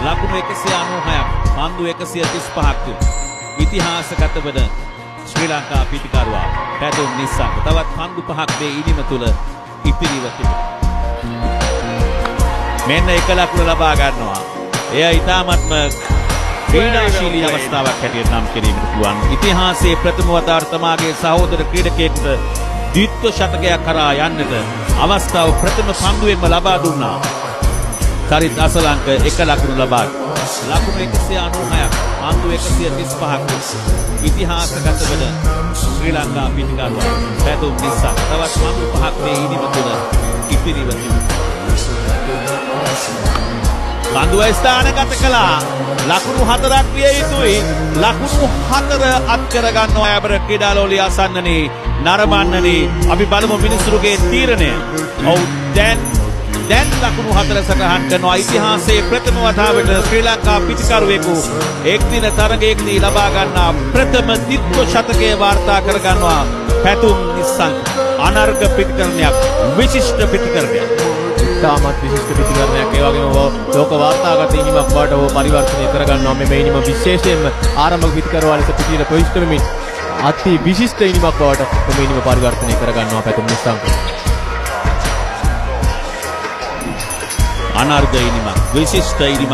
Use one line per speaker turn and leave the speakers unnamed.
ලකුණු 196ක් පන්දු 135ක් ඉතිහාසගත වන ශ්‍රී ලංකා පිටිකරුවා පැතුම් නිසංග තවත් පන්දු 5ක් මේ ඉනිම තුල ඉතිරිව තිබෙනවා. මෙන්න එක ලකුණ ලබා ගන්නවා. එය ඉතාමත්ම ක්‍රීඩාශීලී අවස්ථාවක් හැටියට නම් කිරීමට පුළුවන්. ඉතිහාසයේ ප්‍රථම වතාවට තමාගේ සහෝදර ක්‍රීඩකයෙක්ට ද්විත්ව ශතකයක් කරා යන්නට අවස්ථාව ප්‍රථම පන්දුවෙන්ම ලබා දුන්නා. සරිත් අසලංක එක ලකුණු ලබා ලකුණු 196ක් පන්දු 135ක් ඉතිහාසගත වන ශ්‍රී ලංකා පිටිකරුවා පැතුම් නිසංග තවත් පන්දු 5ක් මේ ඉනිම තුල ඉතිරිව පන්දුව ස්ථානගත කළා. ලකුණු 4ක් විය යුතුයි. ලකුණු 4 අත් කර ගන්නවා ඇබර ක්‍රීඩාලෝලිය ආසන්නනේ නරඹන්නනේ. අපි බලමු මිනිසුරුගේ තීරණය. ඔව් දැන් ලකුණු 4 සටහන් කරනවා. ඉතිහාසයේ ප්‍රථම වතාවට ශ්‍රී ලංකා පිටිකරුවෙකු එක්දින තරගයකදී ලබා ගන්නා ප්‍රථම ද්විත්ව ශතකය වාර්තා කර ගන්නවා. පැතුම් නිසංග අනර්ග පිටිකරණයක් විශිෂ්ට පිටිකරණයක්. තාමත් විශිෂ්ට පිටිකරණයක් ඒ වගේම ලෝක වාර්තාගත ඉනිමක් බවට පරිවර්තනය කරගන්නවා. මේ ඉනිම විශේෂයෙන්ම ආරම්භක පිටිකරුවා ලෙස පිටියට ප්‍රවිෂ්ඨ වෙමින් අති විශිෂ්ට ඉනිමක් බවට මේ ඉනිම පරිවර්තනය කරගන්නවා පැතුම් නිසංග. අනර්ග ඉනිමක් විශිෂ්ට ඉනිමක්